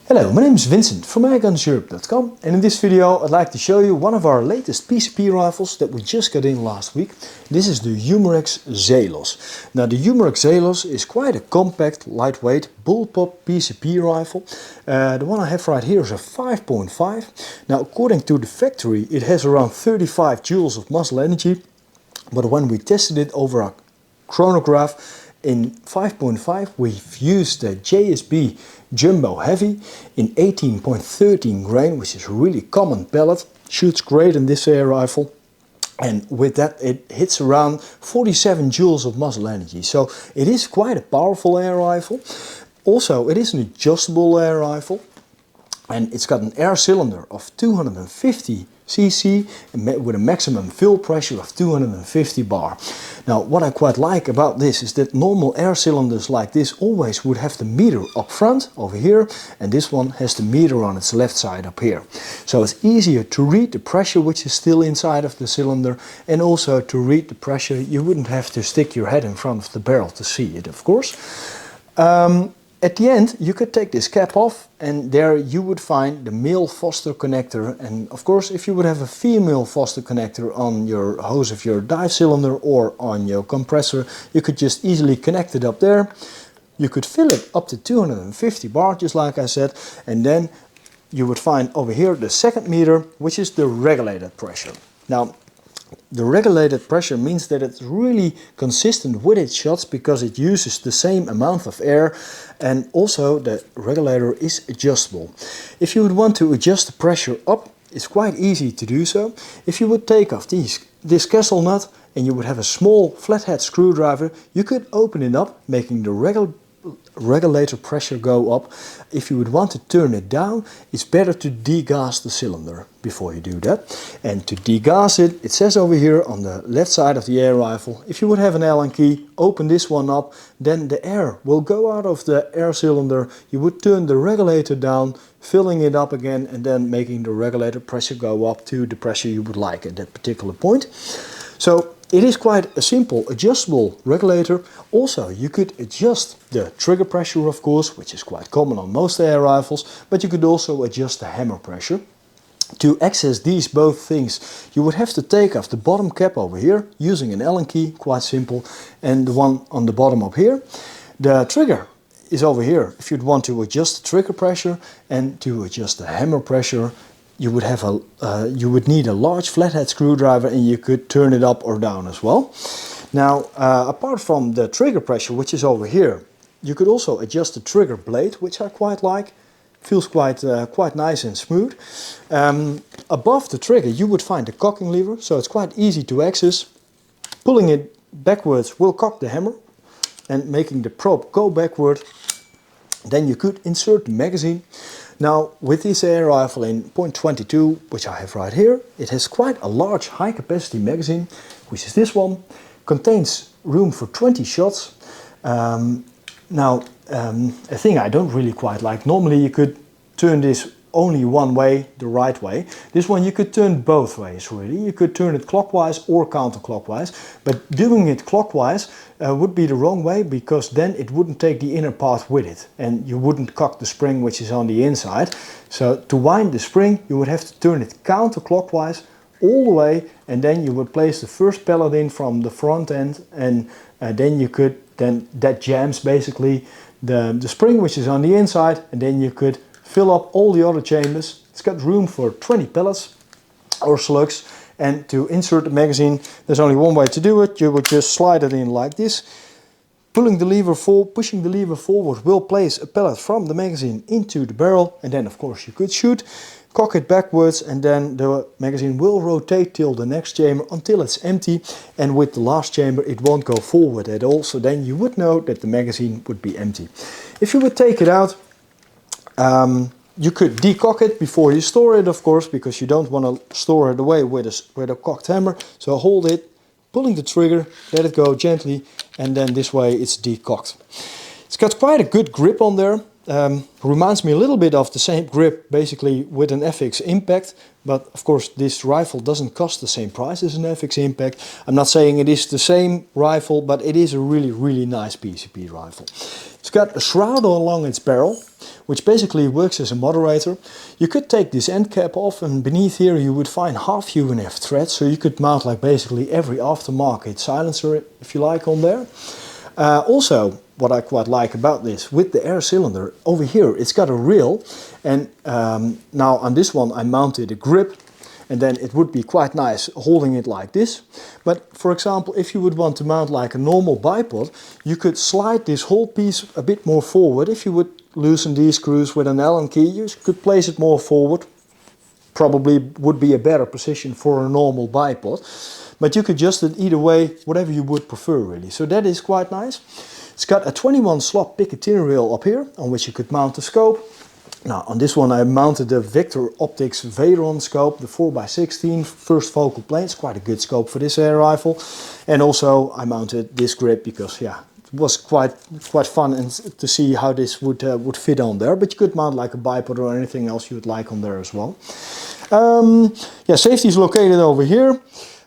Hello, my name is Vincent from Airgunseurope.com, and in this video I'd like to show you one of our latest PCP rifles that we just got in last week. This is the Umarex Zelos. Now the Umarex Zelos is quite a compact, lightweight, bullpup PCP rifle. The one I have right here is a 5.5. Now according to the factory it has around 35 joules of muzzle energy, but when we tested it over a chronograph in 5.5 we've used the JSB Jumbo Heavy in 18.13 grain, which is a really common pellet. Shoots great in this air rifle, and with that it hits around 47 joules of muzzle energy. So it is quite a powerful air rifle. Also it is an adjustable air rifle, and it's got an air cylinder of 250 cc with a maximum fill pressure of 250 bar. Now what I quite like about this is that normal air cylinders like this always would have the meter up front over here, and this one has the meter on its left side up here. So it's easier to read the pressure which is still inside of the cylinder, and also to read the pressure you wouldn't have to stick your head in front of the barrel to see it, of course. At the end you could take this cap off, and there you would find the male Foster connector, and of course if you would have a female Foster connector on your hose of your dive cylinder or on your compressor, you could just easily connect it up there. You could fill it up to 250 bar, just like I said, and then you would find over here the second meter, which is the regulated pressure. Now the regulated pressure means that it's really consistent with its shots because it uses the same amount of air, and also the regulator is adjustable. If you would want to adjust the pressure up, it's quite easy to do so. If you would take off this castle nut and you would have a small flathead screwdriver, you could open it up, making the regulator pressure go up. If you would want to turn it down, it's better to degas the cylinder before you do that. And to degas it, it says over here on the left side of the air rifle, if you would have an Allen key, open this one up, then the air will go out of the air cylinder. You would turn the regulator down, filling it up again, and then making the regulator pressure go up to the pressure you would like at that particular point. So it is quite a simple adjustable regulator. Also you could adjust the trigger pressure, of course, which is quite common on most air rifles, but you could also adjust the hammer pressure. To access these both things you would have to take off the bottom cap over here using an Allen key, quite simple, and the one on the bottom up here. The trigger is over here if you'd want to adjust the trigger pressure, and to adjust the hammer pressure you would need a large flathead screwdriver, and you could turn it up or down as well. Now apart from the trigger pressure, which is over here, you could also adjust the trigger blade, which I quite like. Feels quite nice and smooth. Above the trigger you would find the cocking lever, so it's quite easy to access. Pulling it backwards will cock the hammer and making the probe go backward. Then you could insert the magazine. Now with this air rifle in .22, which I have right here, it has quite a large high capacity magazine, which is this one. Contains room for 20 shots. A thing I don't really quite like, normally you could turn this only one way, the right way. This one you could turn both ways really. You could turn it clockwise or counterclockwise, but doing it clockwise would be the wrong way, because then it wouldn't take the inner part with it and you wouldn't cock the spring which is on the inside. So to wind the spring you would have to turn it counterclockwise all the way, and then you would place the first pellet in from the front end, and then that jams basically the spring which is on the inside, and then you could fill up all the other chambers. It's got room for 20 pellets or slugs, and to insert the magazine there's only one way to do it. You would just slide it in like this. Pushing the lever forward will place a pellet from the magazine into the barrel, and then of course you could shoot. Cock it backwards, and then the magazine will rotate till the next chamber until it's empty, and with the last chamber it won't go forward at all, so then you would know that the magazine would be empty. If you would take it out, you could decock it before you store it, of course, because you don't want to store it away with a cocked hammer. So hold it, pulling the trigger, let it go gently, and then this way it's decocked. It's got quite a good grip on there. Reminds me a little bit of the same grip basically with an FX Impact, but of course this rifle doesn't cost the same price as an FX Impact. I'm not saying it is the same rifle, but it is a really nice PCP rifle. It's got a shroud along its barrel. which basically works as a moderator. You could take this end cap off, and beneath here you would find half UNF thread, so you could mount like basically every aftermarket silencer, if you like, on there. Also, what I quite like about this, with the air cylinder, over here it's got a reel, and now on this one I mounted a grip, and then it would be quite nice holding it like this. But for example, if you would want to mount like a normal bipod, you could slide this whole piece a bit more forward. If you would loosen these screws with an Allen key, you could place it more forward. Probably would be a better position for a normal bipod. But you could adjust it either way, whatever you would prefer really. So that is quite nice. It's got a 21 slot Picatinny rail up here, on which you could mount the scope. Now on this one I mounted the Victor Optics Veyron scope, the 4x16 first focal plane. It's quite a good scope for this air rifle. And also I mounted this grip because yeah, it was quite fun and to see how this would fit on there. But you could mount like a bipod or anything else you would like on there as well. Yeah, safety is located over here.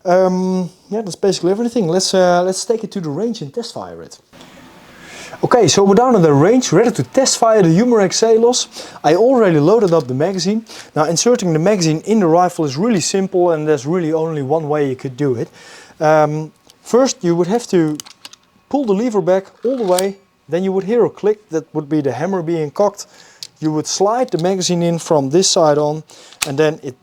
Yeah, that's basically everything. Let's take it to the range and test fire it. Okay, so we're down at the range, ready to test fire the Umarex Zelos. I already loaded up the magazine. Now inserting the magazine in the rifle is really simple, and there's really only one way you could do it. First you would have to pull the lever back all the way, then you would hear a click, that would be the hammer being cocked. You would slide the magazine in from this side on, and then it,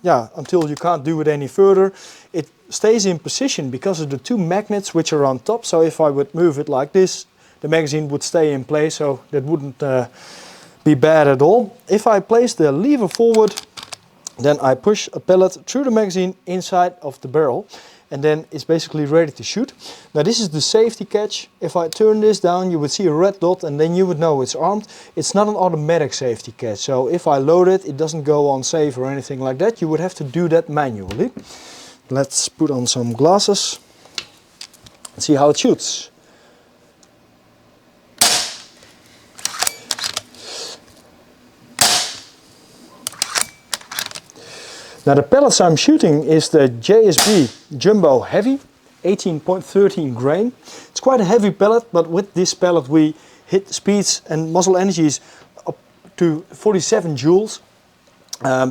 yeah, until you can't do it any further, it stays in position because of the two magnets which are on top. So if I would move it like this, the magazine would stay in place, so that wouldn't be bad at all. If I place the lever forward, then I push a pellet through the magazine inside of the barrel, and then it's basically ready to shoot. Now this is the safety catch. If I turn this down, you would see a red dot, and then you would know it's armed. It's not an automatic safety catch, so if I load it, it doesn't go on safe or anything like that. You would have to do that manually. Let's put on some glasses and see how it shoots. Now the pellets I'm shooting is the JSB Jumbo Heavy, 18.13 grain. It's quite a heavy pellet, but with this pellet we hit speeds and muzzle energies up to 47 joules.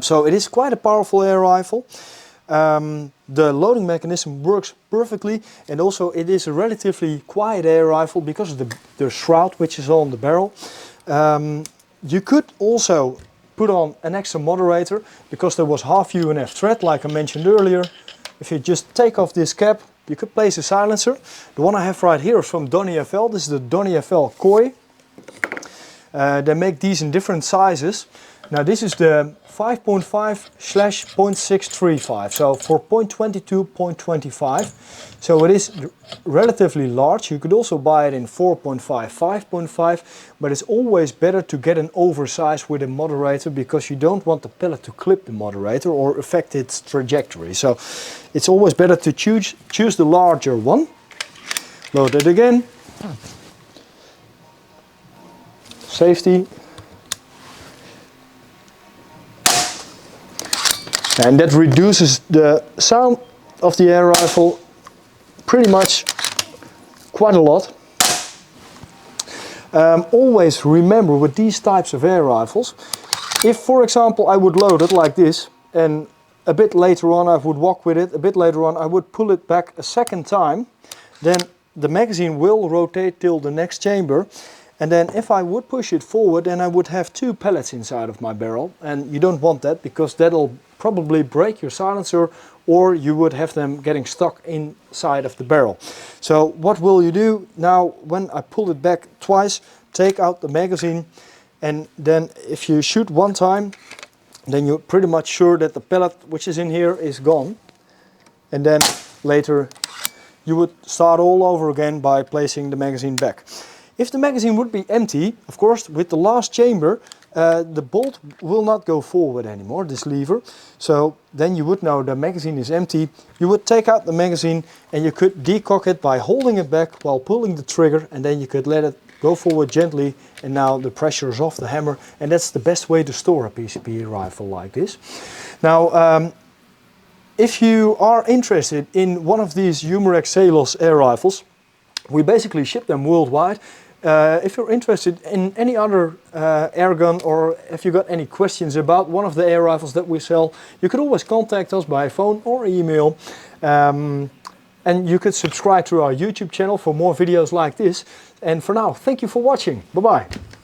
So it is quite a powerful air rifle. The loading mechanism works perfectly, and also it is a relatively quiet air rifle because of the shroud which is on the barrel. You could also put on an extra moderator because there was half UNF thread like I mentioned earlier. If you just take off this cap, you could place a silencer. The one I have right here is from Donnie FL. This is the Donnie FL Koi. They make these in different sizes. Now this is the 5.5/.635, so for 0.22, 0.25. So it is relatively large. You could also buy it in 4.5, 5.5, but it's always better to get an oversized with a moderator because you don't want the pellet to clip the moderator or affect its trajectory. So it's always better to choose the larger one. Load it again. Safety. And that reduces the sound of the air rifle pretty much quite a lot. Always remember with these types of air rifles, if for example I would load it like this and a bit later on I would walk with it, a bit later on I would pull it back a second time, then the magazine will rotate till the next chamber. And then if I would push it forward, then I would have two pellets inside of my barrel, and you don't want that because that'll probably break your silencer, or you would have them getting stuck inside of the barrel. So what will you do now when I pull it back twice? Take out the magazine, and then if you shoot one time, then you're pretty much sure that the pellet which is in here is gone. And then later you would start all over again by placing the magazine back. If the magazine would be empty, of course, with the last chamber, the bolt will not go forward anymore, this lever. So then you would know the magazine is empty. You would take out the magazine and you could decock it by holding it back while pulling the trigger, and then you could let it go forward gently, and now the pressure is off the hammer, and that's the best way to store a PCP rifle like this. Now, if you are interested in one of these Umarex Zelos air rifles, we basically ship them worldwide. If you're interested in any other air gun, or if you got any questions about one of the air rifles that we sell, you could always contact us by phone or email. And you could subscribe to our YouTube channel for more videos like this. And for now, thank you for watching. Bye-bye.